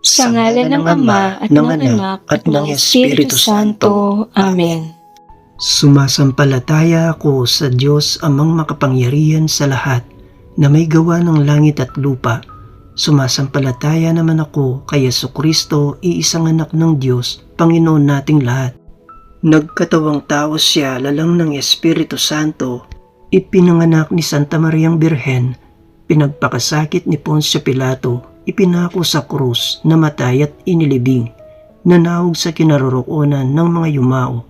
Sa ngalan ng Ama at ng Anak at ng Espiritu Santo. Amen. Sumasampalataya ako sa Diyos Amang makapangyarihan sa lahat na may gawa ng langit at lupa. Sumasampalataya naman ako kay Jesucristo, iisang anak ng Diyos, Panginoon nating lahat. Nagkatawang tao siya lalang ng Espiritu Santo, ipinanganak ni Santa Mariang Birhen, pinagpakasakit ni Poncio Pilato, ipinako sa krus, namatay at inilibing, nanawag sa kinaroroonan ng mga yumao,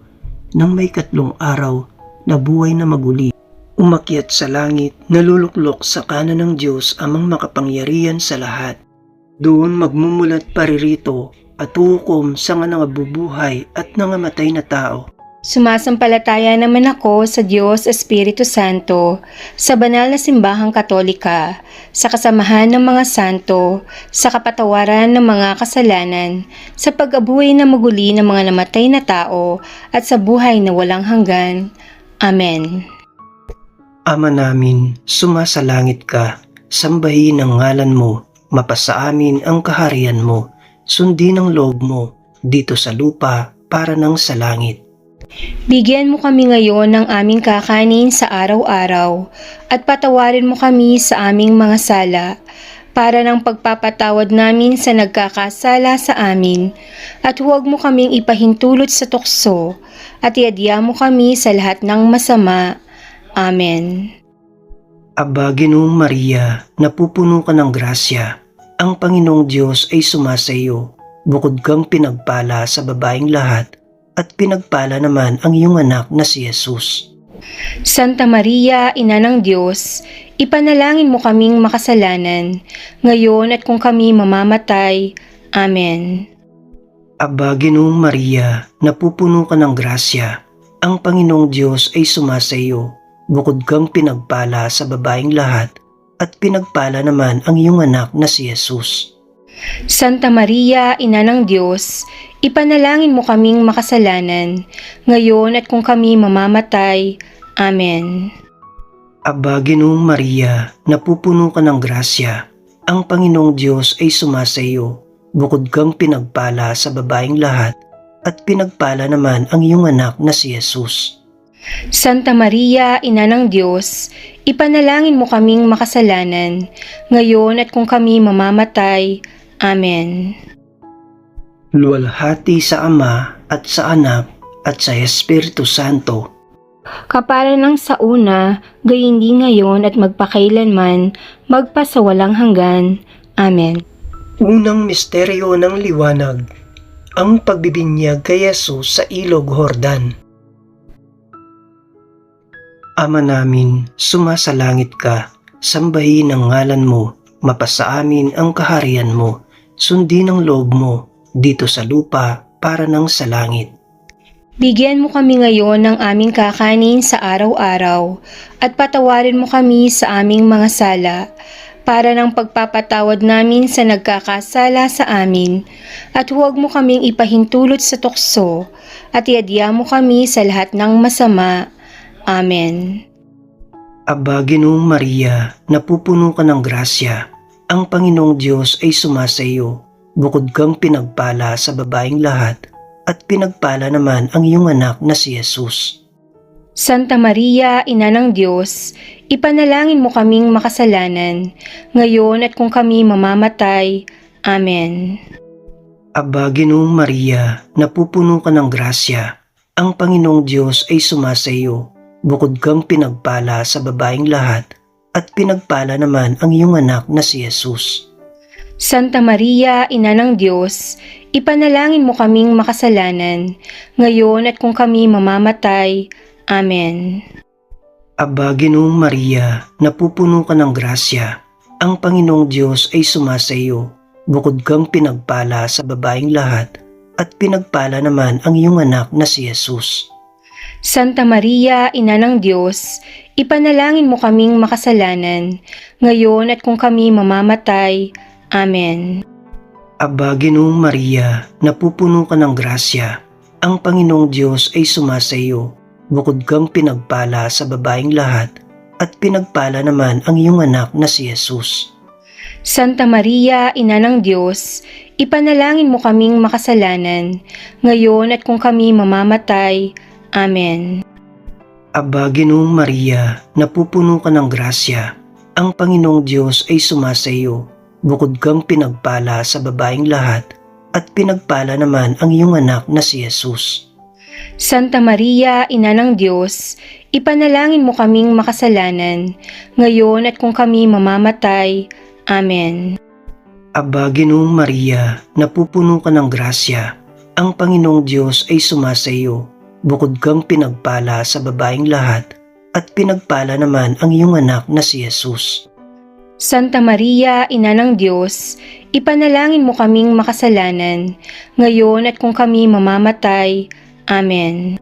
nang may 3 araw na buhay na maguli, umakyat sa langit, naluluklok sa kanan ng Diyos Amang makapangyarihan sa lahat. Doon magmumulat paririto at hukom sa nga nangabubuhay at nangamatay na tao. Sumasampalataya naman ako sa Diyos Espiritu Santo, sa banal na simbahang Katolika, sa kasamahan ng mga santo, sa kapatawaran ng mga kasalanan, sa pag-abuhay na maguli ng mga namatay na tao, at sa buhay na walang hanggan. Amen. Ama namin, sumasalangit ka, sambahin ang ngalan mo, mapasa amin ang kaharian mo, sundin ang loob mo, dito sa lupa para nang sa langit. Bigyan mo kami ngayon ng aming kakanin sa araw-araw at patawarin mo kami sa aming mga sala para ng pagpapatawad namin sa nagkakasala sa amin at huwag mo kaming ipahintulot sa tukso at iadya mo kami sa lahat ng masama. Amen. Aba, Ginoong Maria, napupuno ka ng grasya, ang Panginoong Diyos ay sumasa iyo, bukod kang pinagpala sa babaeng lahat, at pinagpala naman ang iyong anak na si Jesus. Santa Maria, Ina ng Diyos, ipanalangin mo kaming makasalanan, ngayon at kung kami mamamatay. Amen. Aba, Ginoong Maria, napupuno ka ng grasya, ang Panginoong Diyos ay sumasa iyo, bukod kang pinagpala sa babaeng lahat, at pinagpala naman ang iyong anak na si Jesus. Santa Maria, Ina ng Diyos, ipanalangin mo kaming makasalanan, ngayon at kung kami mamamatay. Amen. Aba, Ginoong Maria, napupuno ka ng grasya, ang Panginoong Diyos ay sumasa iyo, bukod kang pinagpala sa babaeng lahat, at pinagpala naman ang iyong anak na si Jesus. Santa Maria, Ina ng Diyos, ipanalangin mo kaming makasalanan, ngayon at kung kami mamamatay. Amen. Luwalhati sa Ama at sa Anak at sa Espiritu Santo. Kapara ng sa una, gayon din ngayon at magpakailanman, magpasawalang hanggan. Amen. Unang misteryo ng liwanag, ang pagbibinyag kay Jesus sa ilog Jordan. Ama namin, sumasalangit ka, sambahin ang ngalan mo, mapasa amin ang kaharian mo, sundin ang loob mo, dito sa lupa para nang sa langit. Bigyan mo kami ngayon ng aming kakanin sa araw-araw at patawarin mo kami sa aming mga sala para ng pagpapatawad namin sa nagkakasala sa amin at huwag mo kaming ipahintulot sa tukso at iadya mo kami sa lahat ng masama. Amen. Aba, Ginoong Maria, napupuno ka ng grasya, ang Panginoong Diyos ay sumasa iyo, bukod kang pinagpala sa babaeng lahat, at pinagpala naman ang iyong anak na si Jesus. Santa Maria, Ina ng Diyos, ipanalangin mo kaming makasalanan, ngayon at kung kami mamamatay. Amen. Aba, Ginoong Maria, napupuno ka ng grasya, ang Panginoong Diyos ay sumasa iyo, bukod kang pinagpala sa babaeng lahat, at pinagpala naman ang iyong anak na si Jesus. Santa Maria, Ina ng Diyos, ipanalangin mo kaming makasalanan, ngayon at kung kami mamamatay. Amen. Aba, Ginoong Maria, napupuno ka ng grasya, ang Panginoong Diyos ay sumasa iyo, bukod kang pinagpala sa babaeng lahat, at pinagpala naman ang iyong anak na si Jesus. Santa Maria, Ina ng Diyos, ipanalangin mo kaming makasalanan, ngayon at kung kami mamamatay. Amen. Aba, Ginoong Maria, napupuno ka ng grasya, ang Panginoong Diyos ay sumasa iyo, bukod kang pinagpala sa babaeng lahat, at pinagpala naman ang iyong anak na si Jesus. Santa Maria, Ina ng Diyos, ipanalangin mo kaming makasalanan, ngayon at kung kami mamamatay. Amen. Aba, Ginoong Maria, napupuno ka ng grasya. Ang Panginoong Diyos ay sumasa iyo. Bukod kang pinagpala sa babaeng lahat, at pinagpala naman ang iyong anak na si Jesus. Santa Maria, Ina ng Diyos, ipanalangin mo kaming makasalanan, ngayon at kung kami mamamatay. Amen. Aba, Ginoong Maria, napupuno ka ng grasya. Ang Panginoong Diyos ay sumasa iyo. Bukod kang pinagpala sa babaeng lahat, at pinagpala naman ang iyong anak na si Jesus. Santa Maria, Ina ng Diyos, ipanalangin mo kaming makasalanan, ngayon at kung kami mamamatay. Amen.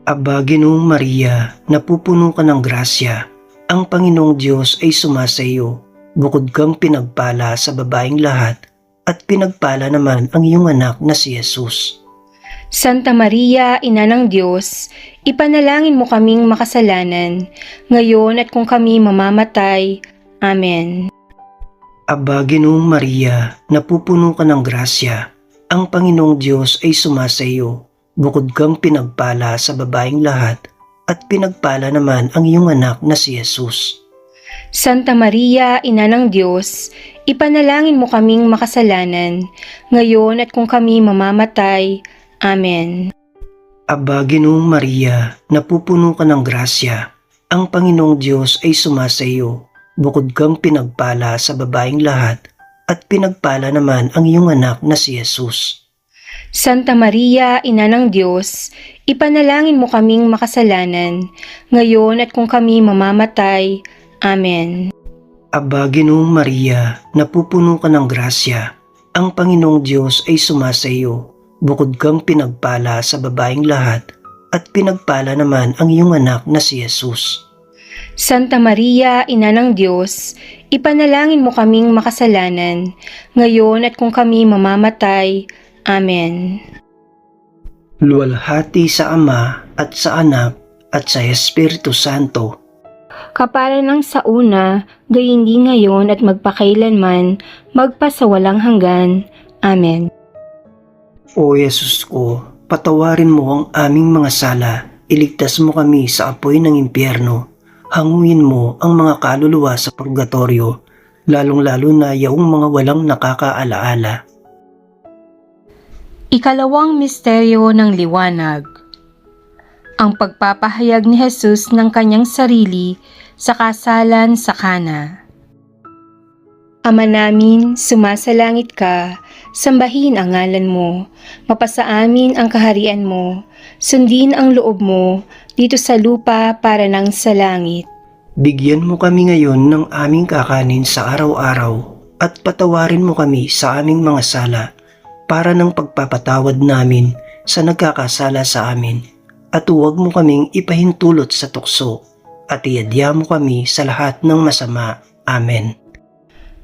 Aba, Ginoong Maria, napupuno ka ng grasya. Ang Panginoong Diyos ay sumasa iyo. Bukod kang pinagpala sa babaeng lahat, at pinagpala naman ang iyong anak na si Jesus. Santa Maria, Ina ng Diyos, ipanalangin mo kaming makasalanan, ngayon at kung kami mamamatay. Amen. Aba, Ginoong Maria, napupuno ka ng grasya. Ang Panginoong Diyos ay sumasa iyo. Bukod kang pinagpala sa babaeng lahat, at pinagpala naman ang iyong anak na si Jesus. Santa Maria, Ina ng Diyos, ipanalangin mo kaming makasalanan, ngayon at kung kami mamamatay. Amen. Aba, Ginoong Maria, napupuno ka ng grasya. Ang Panginoong Diyos ay sumasa iyo. Bukod kang pinagpala sa babaeng lahat, at pinagpala naman ang iyong anak na si Jesus. Santa Maria, Ina ng Diyos, ipanalangin mo kaming makasalanan, ngayon at kung kami mamamatay. Amen. Aba, Ginoong Maria, napupuno ka ng grasya. Ang Panginoong Diyos ay sumasa iyo. Bukod kang pinagpala sa babaeng lahat, at pinagpala naman ang iyong anak na si Jesus. Santa Maria, Ina ng Diyos, ipanalangin mo kaming makasalanan, ngayon at kung kami mamamatay. Amen. Luwalhati sa Ama at sa Anak at sa Espiritu Santo. Kapara ng sa una, gayon din ngayon at magpakailanman, magpasawalang hanggan. Amen. O Yesus ko, patawarin mo ang aming mga sala, iligtas mo kami sa apoy ng impyerno, hanguin mo ang mga kaluluwa sa purgatorio, lalong-lalo na yaong mga walang nakakaalaala. Ikalawang misteryo ng liwanag. Ang pagpapahayag ni Jesus ng kanyang sarili sa kasalan sa Kana. Ama namin, sumasalangit ka, sambahin ang ngalan mo, mapasa amin ang kaharian mo, sundin ang loob mo, dito sa lupa para nang sa langit. Bigyan mo kami ngayon ng aming kakanin sa araw-araw, at patawarin mo kami sa aming mga sala, para ng pagpapatawad namin sa nagkakasala sa amin, at huwag mo kaming ipahintulot sa tukso, at iadya mo kami sa lahat ng masama. Amen.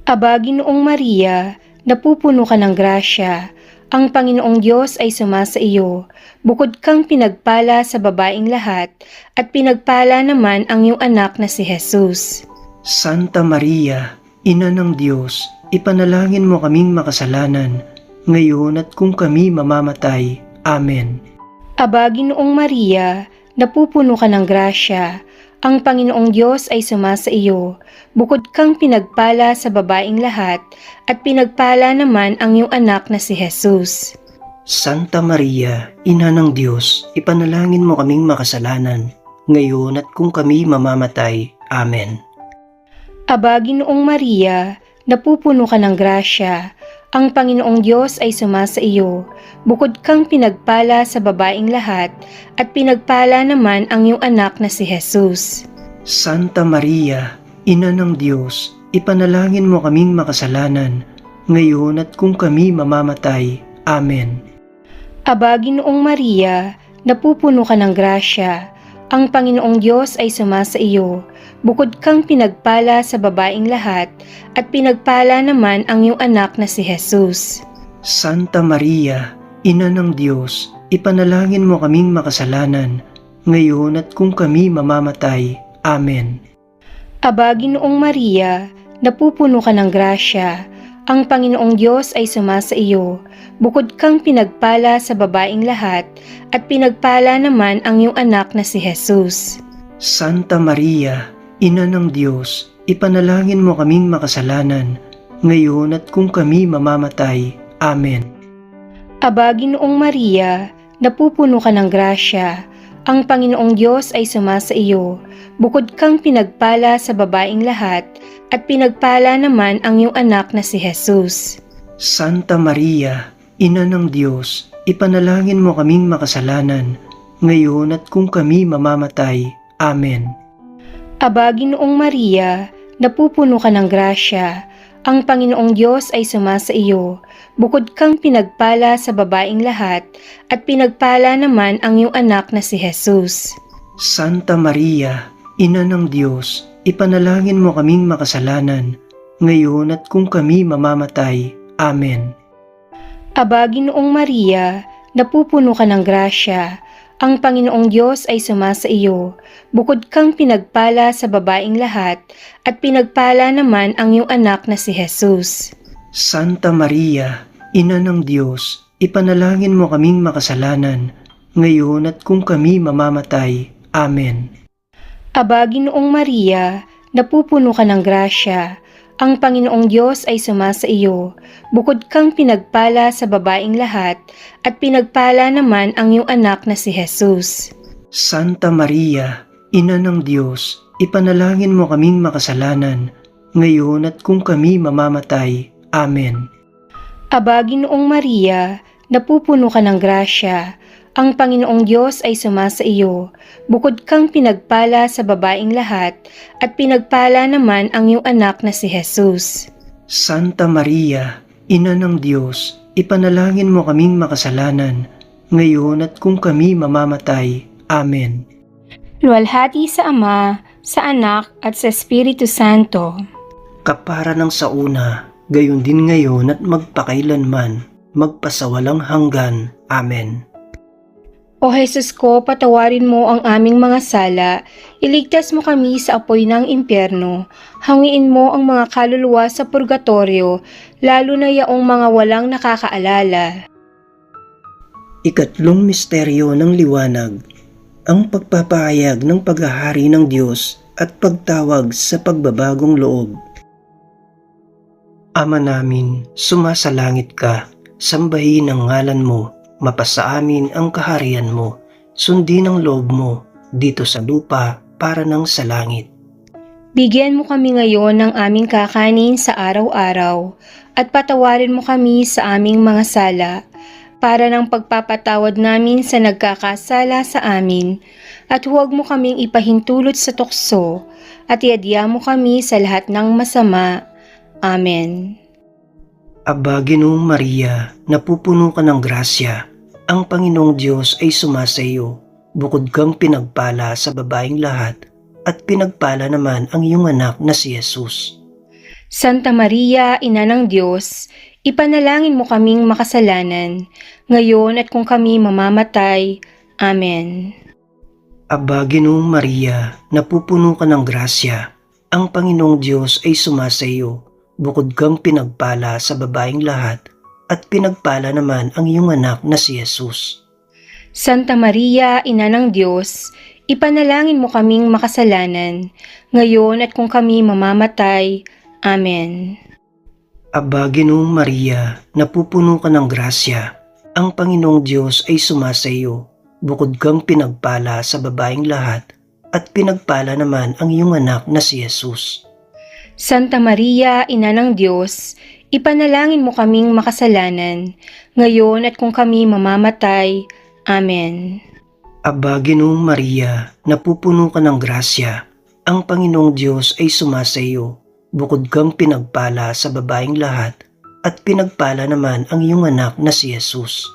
Aba, Ginoong Maria, napupuno ka ng grasya, ang Panginoong Diyos ay sumasa iyo. Bukod kang pinagpala sa babaeng lahat, at pinagpala naman ang iyong anak na si Jesus. Santa Maria, Ina ng Diyos, ipanalangin mo kaming makasalanan, ngayon at kung kami mamamatay. Amen. Aba, Ginoong Maria, napupuno ka ng grasya, ang Panginoong Diyos ay sumasa iyo. Bukod kang pinagpala sa babaeng lahat, at pinagpala naman ang iyong anak na si Jesus. Santa Maria, Ina ng Diyos, ipanalangin mo kaming makasalanan, ngayon at kung kami mamamatay. Amen. Aba, Ginoong Maria, napupuno ka ng grasya, ang Panginoong Diyos ay sumasa iyo. Bukod kang pinagpala sa babaeng lahat, at pinagpala naman ang iyong anak na si Jesus. Santa Maria, Ina ng Diyos, ipanalangin mo kaming makasalanan, ngayon at kung kami mamamatay. Amen. Aba, Ginoong Maria, napupuno ka ng grasya, ang Panginoong Diyos ay sumasa iyo. Bukod kang pinagpala sa babaeng lahat, at pinagpala naman ang iyong anak na si Jesus. Santa Maria, Ina ng Diyos, ipanalangin mo kaming makasalanan, ngayon at kung kami mamamatay. Amen. Aba, Ginoong Maria, napupuno ka ng grasya. Ang Panginoong Diyos ay sumasa iyo. Bukod kang pinagpala sa babaeng lahat, at pinagpala naman ang iyong anak na si Jesus. Santa Maria, Ina ng Diyos, ipanalangin mo kaming makasalanan, ngayon at kung kami mamamatay. Amen. Aba, Ginoong Maria, napupuno ka ng grasya. Ang Panginoong Diyos ay sumasa iyo. Bukod kang pinagpala sa babaeng lahat, at pinagpala naman ang iyong anak na si Jesus. Santa Maria, Ina ng Diyos, ipanalangin mo kaming makasalanan, ngayon at kung kami mamamatay. Amen. Aba, Ginoong Maria, napupuno ka ng grasya. Ang Panginoong Diyos ay sumasa iyo. Bukod kang pinagpala sa babaeng lahat, at pinagpala naman ang iyong anak na si Jesus. Santa Maria, Ina ng Diyos, ipanalangin mo kaming makasalanan, ngayon at kung kami mamamatay. Amen. Aba, Ginoong Maria, napupuno ka ng grasya. Ang Panginoong Diyos ay sumasa iyo. Bukod kang pinagpala sa babaeng lahat, at pinagpala naman ang iyong anak na si Jesus. Santa Maria, Ina ng Diyos, ipanalangin mo kaming makasalanan, ngayon at kung kami mamamatay. Amen. Aba, Ginoong Maria, napupuno ka ng grasya. Ang Panginoong Diyos ay sumasa iyo. Bukod kang pinagpala sa babaeng lahat, at pinagpala naman ang iyong anak na si Jesus. Santa Maria, Ina ng Diyos, ipanalangin mo kaming makasalanan, ngayon at kung kami mamamatay. Amen. Aba, Ginoong Maria, napupuno ka ng grasya. Ang Panginoong Diyos ay sumasa iyo. Bukod kang pinagpala sa babaeng lahat, at pinagpala naman ang iyong anak na si Jesus. Santa Maria, Ina ng Diyos, ipanalangin mo kaming makasalanan, ngayon at kung kami mamamatay. Amen. Luwalhati sa Ama, sa Anak, at sa Espiritu Santo. Kapara ng sa una, gayon din ngayon at magpakailanman, magpasawalang hanggan. Amen. O Jesus ko, patawarin mo ang aming mga sala, iligtas mo kami sa apoy ng impyerno, hangiin mo ang mga kaluluwa sa purgatorio, lalo na yaong mga walang nakakaalala. Ikatlong misteryo ng liwanag, ang pagpapahayag ng paghahari ng Diyos at pagtawag sa pagbabagong loob. Ama namin, sumasalangit ka, sambahin ang ngalan mo, mapasa amin ang kaharian mo, sundin ang loob mo, dito sa lupa para ng sa langit. Bigyan mo kami ngayon ng aming kakanin sa araw-araw, at patawarin mo kami sa aming mga sala, para ng pagpapatawad namin sa nagkakasala sa amin, at huwag mo kaming ipahintulot sa tukso, at iadya mo kami sa lahat ng masama. Amen. Aba, Ginoong Maria, napupuno ka ng grasya, ang Panginoong Diyos ay sumasa iyo. Bukod kang pinagpala sa babaeng lahat, at pinagpala naman ang iyong anak na si Jesus. Santa Maria, Ina ng Diyos, ipanalangin mo kaming makasalanan, ngayon at kung kami mamamatay. Amen. Aba, Ginoong Maria, napupuno ka ng grasya, ang Panginoong Diyos ay sumasa iyo. Bukod kang pinagpala sa babaeng lahat, at pinagpala naman ang iyong anak na si Jesus. Santa Maria, Ina ng Diyos, ipanalangin mo kaming makasalanan, ngayon at kung kami mamamatay. Amen. Aba, Ginoong Maria, napupuno ka ng grasya, ang Panginoong Diyos ay sumasa iyo. Bukod kang pinagpala sa babaeng lahat, at pinagpala naman ang iyong anak na si Jesus. Santa Maria, Ina ng Diyos, ipanalangin mo kaming makasalanan, ngayon at kung kami mamamatay. Amen. Aba, Ginoong Maria, napupuno ka ng grasya, ang Panginoong Diyos ay sumasa iyo. Bukod kang pinagpala sa babaeng lahat, at pinagpala naman ang iyong anak na si Jesus.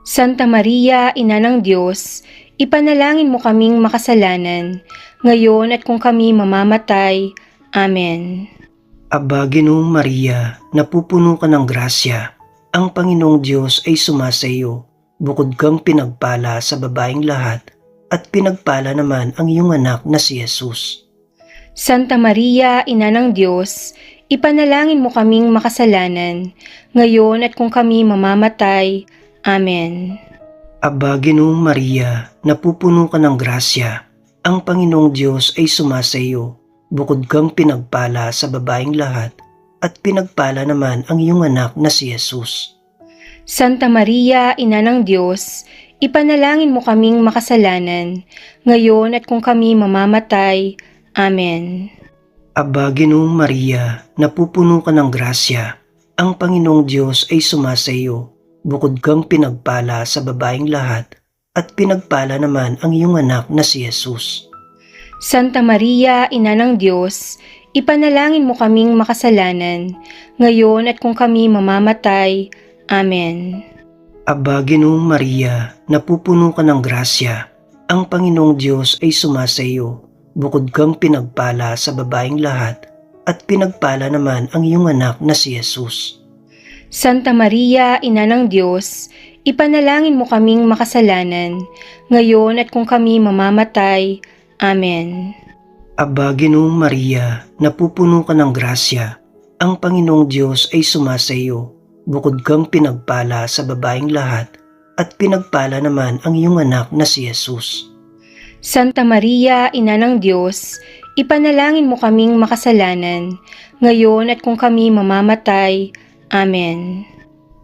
Santa Maria, Ina ng Diyos, ipanalangin mo kaming makasalanan, ngayon at kung kami mamamatay. Amen. Aba, Ginoong Maria, napupuno ka ng grasya, ang Panginoong Diyos ay sumasa iyo. Bukod kang pinagpala sa babaeng lahat, at pinagpala naman ang iyong anak na si Jesus. Santa Maria, Ina ng Diyos, ipanalangin mo kaming makasalanan, ngayon at kung kami mamamatay. Amen. Aba, Ginoong Maria, napupuno ka ng grasya. Ang Panginoong Diyos ay sumasa iyo. Bukod kang pinagpala sa babaeng lahat, at pinagpala naman ang iyong anak na si Jesus. Santa Maria, Ina ng Diyos, ipanalangin mo kaming makasalanan, ngayon at kung kami mamamatay. Amen. Aba, Ginoong Maria, napupuno ka ng grasya. Ang Panginoong Diyos ay sumasa iyo. Bukod kang pinagpala sa babaeng lahat, at pinagpala naman ang iyong anak na si Jesus. Santa Maria, Ina ng Diyos, ipanalangin mo kaming makasalanan, ngayon at kung kami mamamatay. Amen. Aba, Ginoong Maria, napupuno ka ng grasya. Ang Panginoong Diyos ay sumasa iyo. Bukod kang pinagpala sa babaeng lahat, at pinagpala naman ang iyong anak na si Jesus. Santa Maria, Ina ng Diyos, ipanalangin mo kaming makasalanan, ngayon at kung kami mamamatay. Amen. Aba, Ginoong Maria, napupuno ka ng grasya. Ang Panginoong Diyos ay sumasa iyo. Bukod kang pinagpala sa babaeng lahat, at pinagpala naman ang iyong anak na si Jesus. Santa Maria, Ina ng Diyos, ipanalangin mo kaming makasalanan, ngayon at kung kami mamamatay. Amen.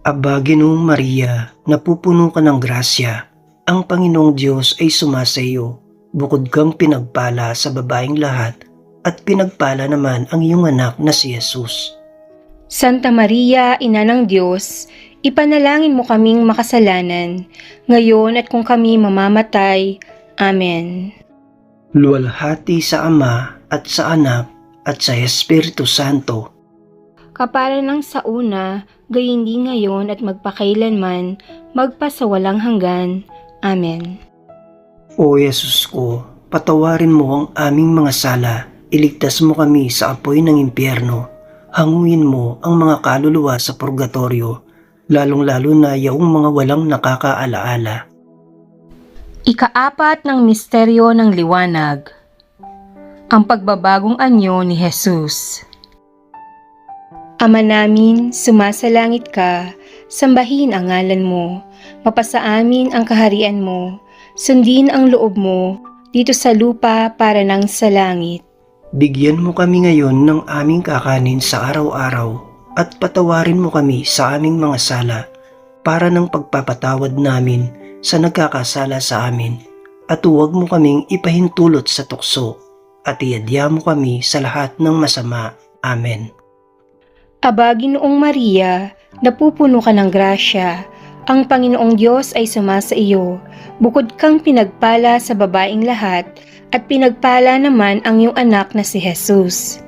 Aba, Ginoong Maria, napupuno ka ng grasya. Ang Panginoong Diyos ay sumasa iyo. Bukod kang pinagpala sa babaeng lahat, at pinagpala naman ang iyong anak na si Jesus. Santa Maria, Ina ng Diyos, ipanalangin mo kaming makasalanan, ngayon at kung kami mamamatay. Amen. Luwalhati sa Ama at sa Anak at sa Espiritu Santo. Kapara ng sa una, gayon din ngayon at magpakailanman, magpasawalang hanggan. Amen. O Yesus ko, patawarin mo ang aming mga sala, iligtas mo kami sa apoy ng impyerno, hanguin mo ang mga kaluluwa sa purgatorio, lalong-lalo na yaong mga walang nakakaalaala. Ikaapat ng misteryo ng liwanag, ang pagbabagong anyo ni Jesus. Ama namin, sumasalangit ka, sambahin ang ngalan mo, mapasa amin ang kaharian mo, sundin ang loob mo, dito sa lupa para nang sa langit. Bigyan mo kami ngayon ng aming kakanin sa araw-araw, at patawarin mo kami sa aming mga sala, para ng pagpapatawad namin sa nagkakasala sa amin, at huwag mo kaming ipahintulot sa tukso, at iadya mo kami sa lahat ng masama. Amen. Aba, Ginoong Maria, napupuno ka ng grasya, ang Panginoong Diyos ay sumasa iyo, bukod kang pinagpala sa babaeng lahat, at pinagpala naman ang iyong anak na si Jesus.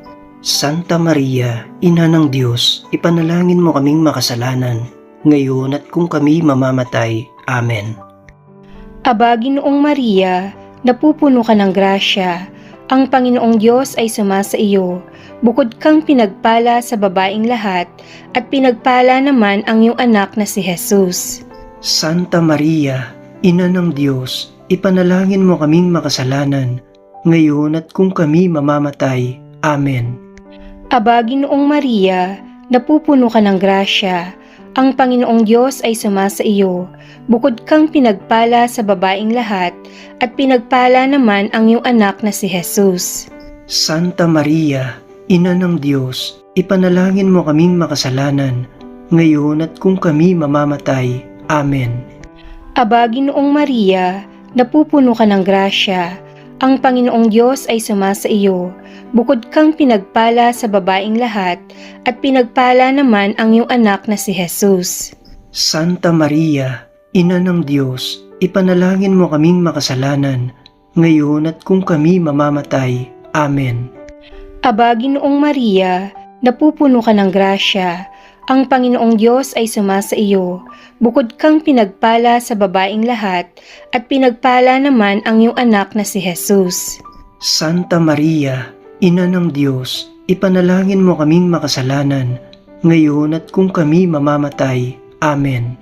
Santa Maria, Ina ng Diyos, ipanalangin mo kaming makasalanan, ngayon at kung kami mamamatay. Amen. Aba, Ginoong Maria, napupuno ka ng grasya, ang Panginoong Diyos ay sumasa iyo, bukod kang pinagpala sa babaeng lahat, at pinagpala naman ang iyong anak na si Jesus. Santa Maria, Ina ng Diyos, ipanalangin mo kaming makasalanan, ngayon at kung kami mamamatay. Amen. Aba, Ginoong Maria, napupuno ka ng grasya, ang Panginoong Diyos ay sumasa iyo, bukod kang pinagpala sa babaeng lahat, at pinagpala naman ang iyong anak na si Jesus. Santa Maria, Ina ng Diyos, ipanalangin mo kaming makasalanan, ngayon at kung kami mamamatay. Amen. Aba, Ginoong Maria, napupuno ka ng grasya, ang Panginoong Diyos ay sumasa iyo, bukod kang pinagpala sa babaeng lahat, at pinagpala naman ang iyong anak na si Jesus. Santa Maria, Ina ng Diyos, ipanalangin mo kaming makasalanan, ngayon at kung kami mamamatay. Amen. Aba, Ginoong Maria, napupuno ka ng grasya, ang Panginoong Diyos ay sumasa iyo, bukod kang pinagpala sa babaeng lahat, at pinagpala naman ang iyong anak na si Jesus. Santa Maria, Ina ng Diyos, ipanalangin mo kaming makasalanan, ngayon at kung kami mamamatay. Amen.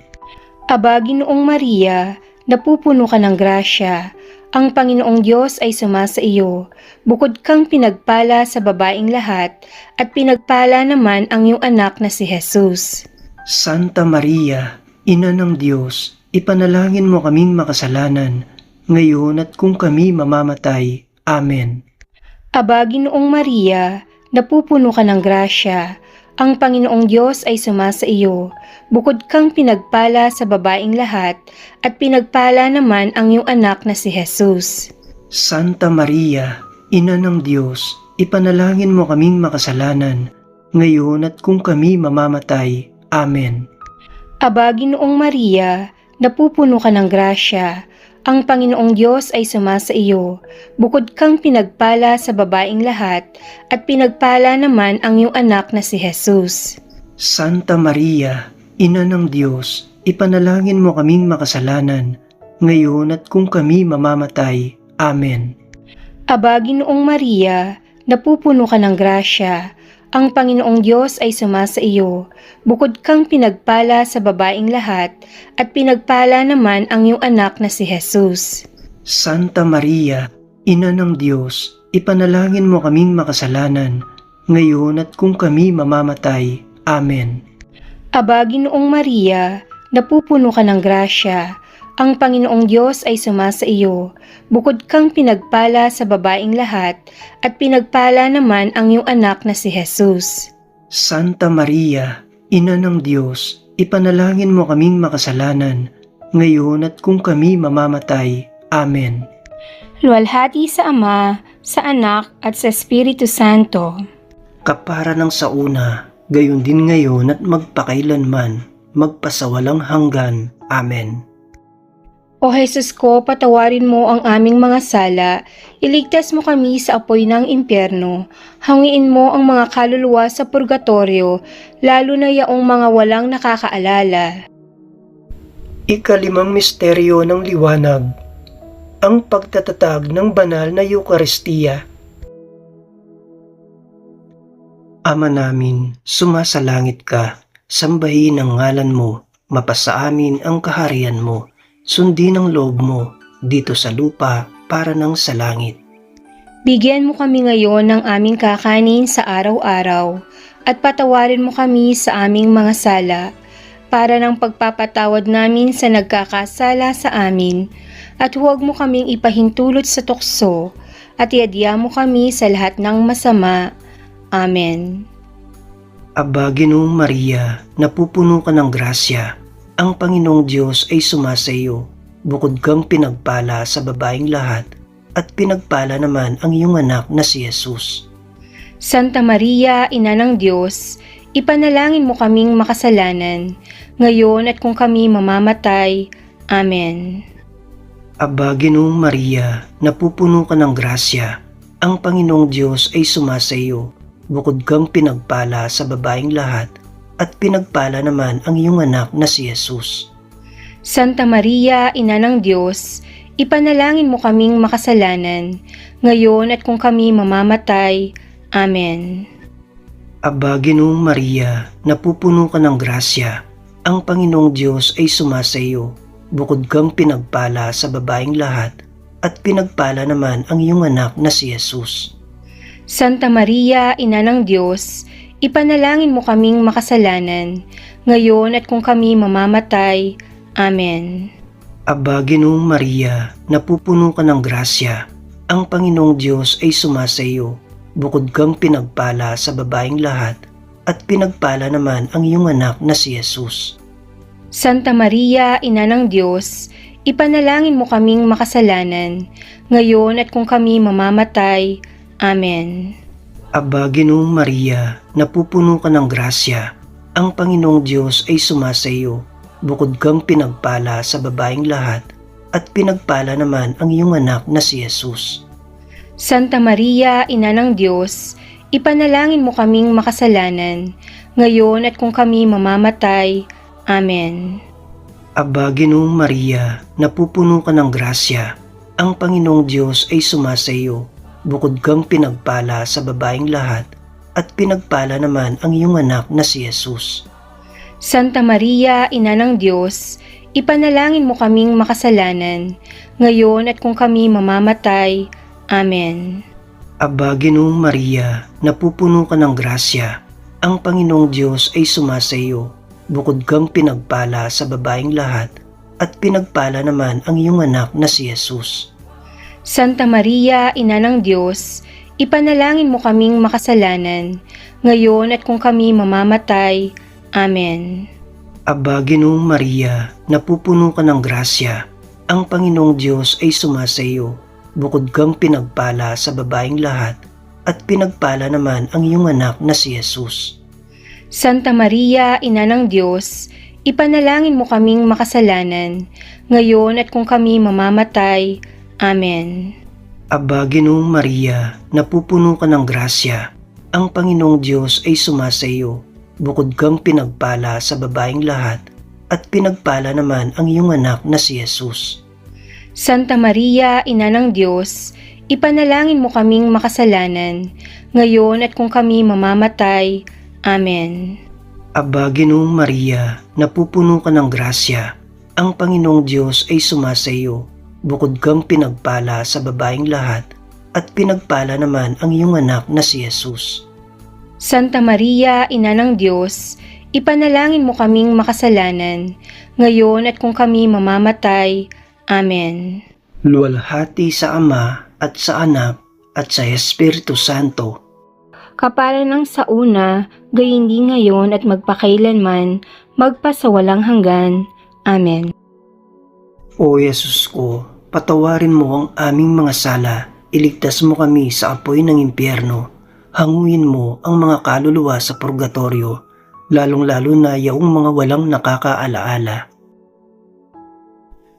Aba, Ginoong Maria, napupuno ka ng grasya, Ang Panginoong Diyos ay sumasa iyo. Bukod kang pinagpala sa babaing lahat, at pinagpala naman ang iyong anak na si Jesus. Santa Maria, Ina ng Diyos, ipanalangin mo kaming makasalanan, ngayon at kung kami mamamatay. Amen. Aba, Ginoong Maria, napupuno ka ng grasya. Ang Panginoong Diyos ay sumasa iyo. Bukod kang pinagpala sa babaing lahat, at pinagpala naman ang iyong anak na si Jesus. Santa Maria, Ina ng Diyos, ipanalangin mo kaming makasalanan, ngayon at kung kami mamamatay. Amen. Aba, Ginoong Maria, napupuno ka ng grasya. Ang Panginoong Diyos ay sumasa iyo. Bukod kang pinagpala sa babaing lahat, at pinagpala naman ang iyong anak na si Jesus. Santa Maria, Ina ng Diyos, ipanalangin mo kaming makasalanan, ngayon at kung kami mamamatay. Amen. Aba, Ginoong Maria, napupuno ka ng grasya. Ang Panginoong Diyos ay sumasa iyo. Bukod kang pinagpala sa babaing lahat, at pinagpala naman ang iyong anak na si Jesus. Santa Maria, Ina ng Diyos, ipanalangin mo kaming makasalanan, ngayon at kung kami mamamatay. Amen. Aba, Ginoong Maria, napupuno ka ng grasya. Ang Panginoong Diyos ay sumasa iyo. Bukod kang pinagpala sa babaing lahat, at pinagpala naman ang iyong anak na si Jesus. Santa Maria, Ina ng Diyos, ipanalangin mo kaming makasalanan, ngayon at kung kami mamamatay. Amen. Luwalhati sa Ama, sa Anak, at sa Espiritu Santo. Kapara ng sa una, gayon din ngayon at magpakailanman, magpasawalang hanggan. Amen. O Jesus ko, patawarin mo ang aming mga sala, iligtas mo kami sa apoy ng impyerno, hangiin mo ang mga kaluluwa sa purgatorio, lalo na yaong mga walang nakakaalala. Ikalimang misteryo ng liwanag, ang pagtatatag ng banal na Eucharistia. Ama namin, sumasalangit ka, sambahin ang ngalan mo, mapasa amin ang kaharian mo. Sundin ang loob mo dito sa lupa para ng sa langit. Bigyan mo kami ngayon ng aming kakanin sa araw-araw, at patawarin mo kami sa aming mga sala, para ng pagpapatawad namin sa nagkakasala sa amin, at huwag mo kaming ipahintulot sa tukso, at iadya mo kami sa lahat ng masama. Amen. Aba, Ginoong Maria, napupuno ka ng grasya. Ang Panginoong Diyos ay sumasa iyo. Bukod kang pinagpala sa babaing lahat, at pinagpala naman ang iyong anak na si Jesus. Santa Maria, Ina ng Diyos, ipanalangin mo kaming makasalanan, ngayon at kung kami mamamatay. Amen. Aba, Ginoong Maria, napupuno ka ng grasya. Ang Panginoong Diyos ay sumasa iyo. Bukod kang pinagpala sa babaing lahat, at pinagpala naman ang iyong anak na si Jesus. Santa Maria, Ina ng Diyos, ipanalangin mo kaming makasalanan, ngayon at kung kami mamamatay. Amen. Aba, Ginoong Maria, napupuno ka ng grasya. Ang Panginoong Diyos ay sumasa iyo. Bukod kang pinagpala sa babaing lahat, at pinagpala naman ang iyong anak na si Jesus. Santa Maria, Ina ng Diyos, ipanalangin mo kaming makasalanan, ngayon at kung kami mamamatay. Amen. Aba, Ginoong Maria, napupuno ka ng grasya. Ang Panginoong Diyos ay sumasa iyo. Bukod kang pinagpala sa babaing lahat, at pinagpala naman ang iyong anak na si Jesus. Santa Maria, Ina ng Diyos, ipanalangin mo kaming makasalanan, ngayon at kung kami mamamatay. Amen. Aba, Ginoong Maria, napupuno ka ng grasya. Ang Panginoong Diyos ay sumasa iyo. Bukod kang pinagpala sa babaing lahat, at pinagpala naman ang iyong anak na si Jesus. Santa Maria, Ina ng Diyos, ipanalangin mo kaming makasalanan, ngayon at kung kami mamamatay. Amen. Aba, Ginoong Maria, napupuno ka ng grasya. Ang Panginoong Diyos ay sumasa iyo. Bukod kang pinagpala sa babaing lahat, at pinagpala naman ang iyong anak na si Jesus. Santa Maria, Ina ng Diyos, ipanalangin mo kaming makasalanan, ngayon at kung kami mamamatay. Amen. Aba, Ginoong Maria, napupuno ka ng grasya. Ang Panginoong Diyos ay sumasa iyo. Bukod kang pinagpala sa babaeng lahat, at pinagpala naman ang iyong anak na si Jesus. Santa Maria, Ina ng Diyos, ipanalangin mo kaming makasalanan, ngayon at kung kami mamamatay. Amen. Aba, Ginoong Maria, napupuno ka ng grasya. Ang Panginoong Diyos ay sumasa iyo. Bukod kang pinagpala sa babaeng lahat, at pinagpala naman ang iyong anak na si Jesus. Santa Maria, Ina ng Diyos, ipanalangin mo kaming makasalanan, ngayon at kung kami mamamatay. Amen. Aba, Ginoong Maria, napupuno ka ng grasya. Ang Panginoong Diyos ay sumasa iyo. Bukod kang pinagpala sa babaeng lahat, at pinagpala naman ang iyong anak na si Jesus. Santa Maria, Ina ng Diyos, ipanalangin mo kaming makasalanan, ngayon at kung kami mamamatay. Amen. Aba, Ginoong Maria, napupuno ka ng grasya. Ang Panginoong Diyos ay sumasa iyo. Bukod kang pinagpala sa babaeng lahat, at pinagpala naman ang iyong anak na si Jesus. Santa Maria, Ina ng Diyos, ipanalangin mo kaming makasalanan, ngayon at kung kami mamamatay. Amen. Luwalhati sa Ama at sa Anak at sa Espiritu Santo. Kapara ng sa una, gayon din ngayon at magpakailanman, magpasawalang hanggan. Amen. O Yesus ko, patawarin mo ang aming mga sala, iligtas mo kami sa apoy ng impyerno, hanguin mo ang mga kaluluwa sa purgatorio, lalong-lalo na yaong mga walang nakakaalaala.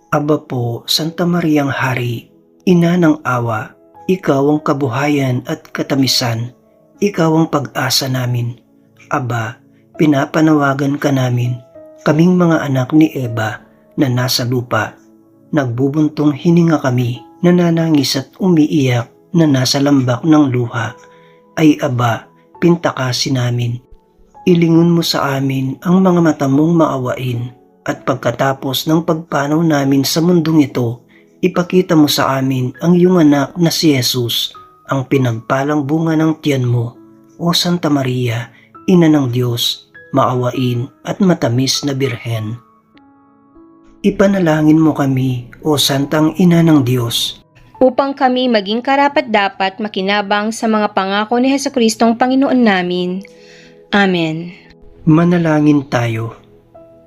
Aba po, Santa Mariang Hari, Ina ng Awa, Ikaw ang kabuhayan at katamisan, Ikaw ang pag-asa namin. Aba, pinapanawagan ka namin, kaming mga anak ni Eva na nasa lupa. Nagbubuntong hininga kami, nananangis at umiiyak na nasa lambak ng luha. Ay aba, pintakasin namin. Ilingon mo sa amin ang mga mata mong maawain, at pagkatapos ng pagpanaw namin sa mundong ito, ipakita mo sa amin ang iyong anak na si Jesus, ang pinagpalang bunga ng tiyan mo. O Santa Maria, Ina ng Diyos, maawain at matamis na Birhen. Ipanalangin mo kami, O Santang Ina ng Diyos, Upang kami maging karapat-dapat makinabang sa mga pangako ni Jesucristong Panginoon namin. Amen. manalangin tayo.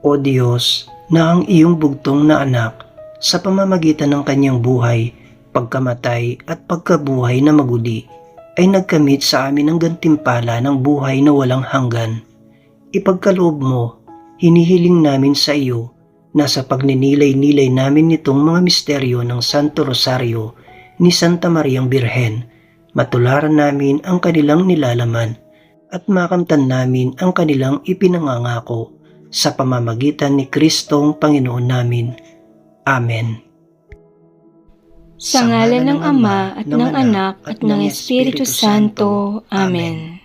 O Diyos, na ang iyong bugtong na anak, sa pamamagitan ng kanyang buhay, pagkamatay at pagkabuhay na maguli, ay nagkamit sa amin ng gantimpala ng buhay na walang hanggan. Ipagkaloob mo, hinihiling namin sa iyo, na sa pagninilay-nilay namin nitong mga misteryo ng Santo Rosario ni Santa Mariang Birhen, matularan namin ang kanilang nilalaman at makamtan namin ang kanilang ipinangangako sa pamamagitan ni Kristong Panginoon namin. Amen. Sa ngalan ng Ama at ng Anak at ng Espiritu Santo. Amen.